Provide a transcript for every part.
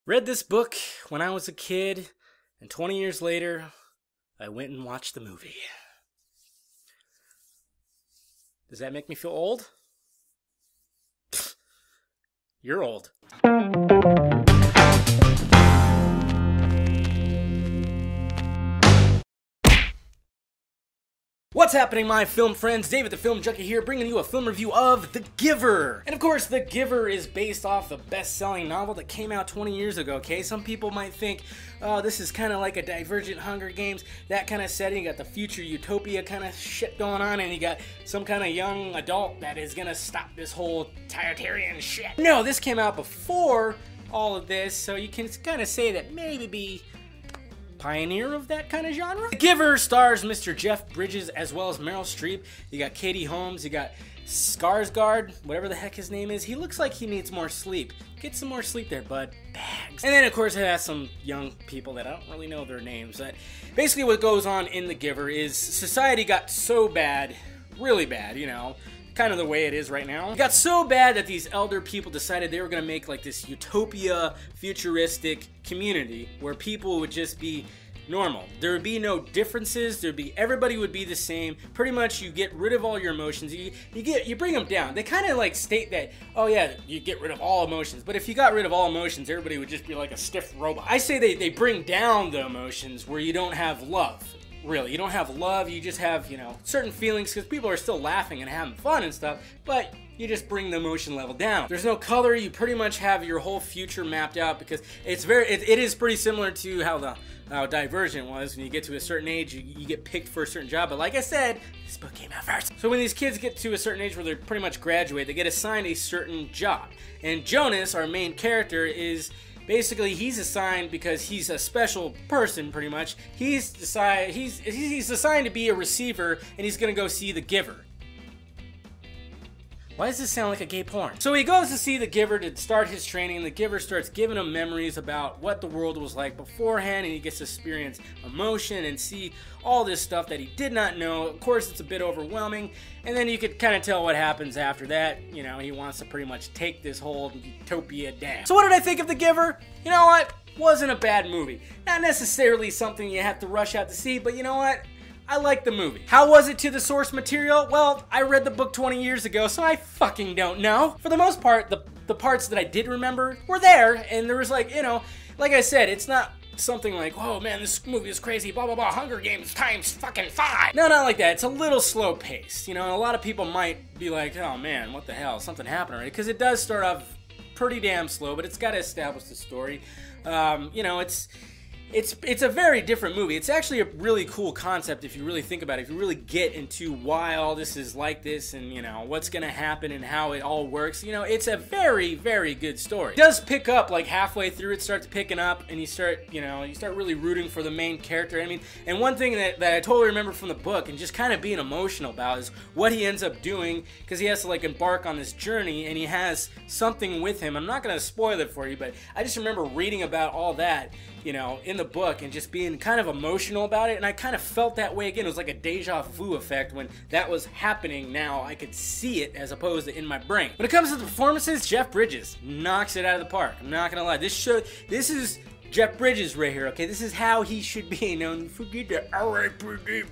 Read this book when I was a kid, and 20 years later, I went and watched the movie. Does that make me feel old? You're old. What's happening, my film friends? David the Film Junkie here, bringing you a film review of The Giver. And of course, The Giver is based off the best-selling novel that came out 20 years ago, okay? Some people might think, oh, this is kind of like a Divergent Hunger Games, that kind of setting. You got the future utopia kind of shit going on, and you got some kind of young adult that is gonna stop this whole totalitarian shit. No, this came out before all of this, so you can kind of say that maybe pioneer of that kind of genre. The Giver stars Mr. Jeff Bridges as well as Meryl Streep. You got Katie Holmes, you got Skarsgård, whatever the heck his name is. He looks like he needs more sleep. Get some more sleep there, bud. Bags. And then of course it has some young people that I don't really know their names. But basically what goes on in The Giver is society got so bad, really bad, you know, kind of the way it is right now. It got so bad that these elder people decided they were gonna make like this utopia, futuristic community where people would just be normal. There would be no differences. Everybody would be the same. Pretty much, you get rid of all your emotions. You bring them down. They kind of like state that, oh yeah, you get rid of all emotions. But if you got rid of all emotions, everybody would just be like a stiff robot. I say they bring down the emotions where you don't have love. Really, you don't have love, you just have, you know, certain feelings, because people are still laughing and having fun and stuff, but you just bring the emotion level down. There's no color. You pretty much have your whole future mapped out, because it is pretty similar to how Divergent was. When you get to a certain age, you get picked for a certain job, but like I said, this book came out first. So when these kids get to a certain age where they're pretty much graduate, they get assigned a certain job, and Jonas, our main character, is basically, he's assigned because he's a special person, pretty much. He's assigned to be a receiver, and he's gonna go see The Giver. Why does this sound like a gay porn? So he goes to see The Giver to start his training. The Giver starts giving him memories about what the world was like beforehand, and he gets to experience emotion and see all this stuff that he did not know. Of course, it's a bit overwhelming, and then you could kind of tell what happens after that. You know, he wants to pretty much take this whole utopia down. So what did I think of The Giver? You know what? Wasn't a bad movie. Not necessarily something you have to rush out to see, but you know what? I liked the movie. How was it to the source material? Well, I read the book 20 years ago, so I fucking don't know. For the most part, the parts that I did remember were there, and there was like, you know, like I said, it's not something like, oh man, this movie is crazy, blah, blah, blah, Hunger Games times fucking 5. No, not like that. It's a little slow paced. You know, a lot of people might be like, oh man, what the hell, something happened already? Because it does start off pretty damn slow, but it's got to establish the story. You know, it's a very different movie. It's actually a really cool concept if you really think about it. If you really get into why all this is like this and, you know, what's going to happen and how it all works, you know, it's a very, very good story. It does pick up like halfway through. It starts picking up and you start really rooting for the main character. I mean, and one thing that I totally remember from the book and just kind of being emotional about is what he ends up doing, because he has to like embark on this journey and he has something with him. I'm not going to spoil it for you, but I just remember reading about all that, you know, in the book and just being kind of emotional about it, and I kind of felt that way again. It was like a deja vu effect when that was happening. Now I could see it as opposed to in my brain. When it comes to the performances, Jeff Bridges knocks it out of the park. I'm not gonna lie. This is Jeff Bridges right here, okay? This is how he should be. Don't forget the R.I.P.D.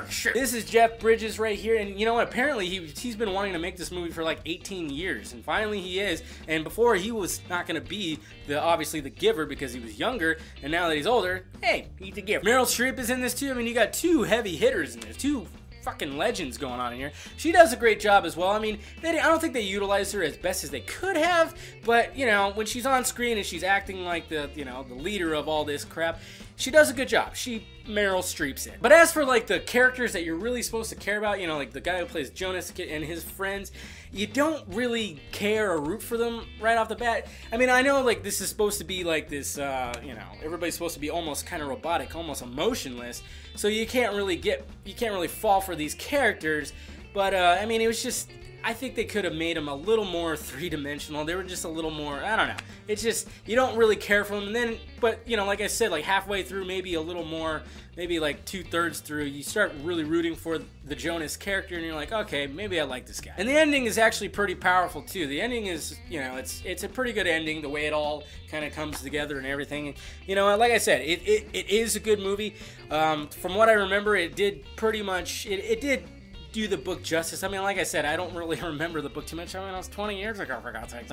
shit. This is Jeff Bridges right here, and you know what? Apparently he's been wanting to make this movie for like 18 years, and finally he is. And before he was not gonna be obviously the Giver because he was younger, and now that he's older, hey, he's the Giver. Meryl Streep is in this too. I mean, you got two heavy hitters in this, two fucking legends going on in here. She does a great job as well. I mean, I don't think they utilized her as best as they could have, but you know, when she's on screen and she's acting like the leader of all this crap, she does a good job. Meryl Streep's in. But as for like the characters that you're really supposed to care about, you know, like the guy who plays Jonas and his friends, you don't really care or root for them right off the bat. I mean, I know like this is supposed to be like this, you know, everybody's supposed to be almost kind of robotic, almost emotionless, so you can't really fall for these characters. But I mean, it was just, I think they could have made them a little more three-dimensional. They were just a little more, I don't know. It's just, you don't really care for them. And then, but, you know, like I said, like halfway through, maybe a little more, maybe like 2/3 through, you start really rooting for the Jonas character, and you're like, okay, maybe I like this guy. And the ending is actually pretty powerful, too. The ending is, you know, it's a pretty good ending, the way it all kind of comes together and everything. And, you know, like I said, it is a good movie. From what I remember, it did pretty much, it did do the book justice. I mean, like I said, I don't really remember the book too much. I mean, I was 20 years ago, for God's sakes.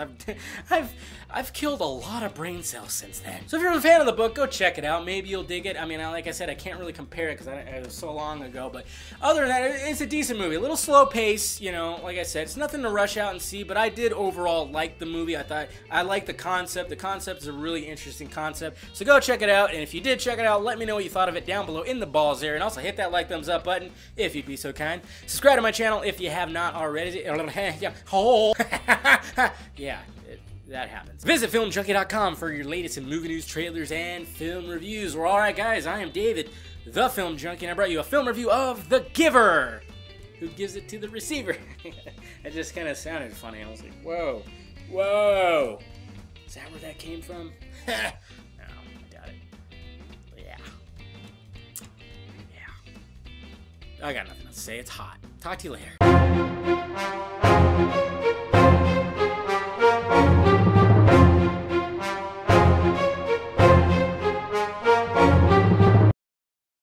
I've killed a lot of brain cells since then. So if you're a fan of the book, go check it out. Maybe you'll dig it. I mean, like I said, I can't really compare it because it was so long ago. But other than that, it's a decent movie. A little slow pace, you know, like I said. It's nothing to rush out and see, but I did overall like the movie. I liked the concept. The concept is a really interesting concept. So go check it out. And if you did check it out, let me know what you thought of it down below in the balls there. And also hit that like, thumbs up button if you'd be so kind. Subscribe to my channel if you have not already. Yeah, that happens. Visit FilmJunkie.com for your latest in movie news, trailers, and film reviews. Well, alright guys, I am David, the Film Junkie, and I brought you a film review of The Giver. Who gives it to the receiver? It just kind of sounded funny. I was like, whoa, whoa. Is that where that came from? No, I doubt it. But yeah. I got nothing else to say. It's hot. Talk to you later.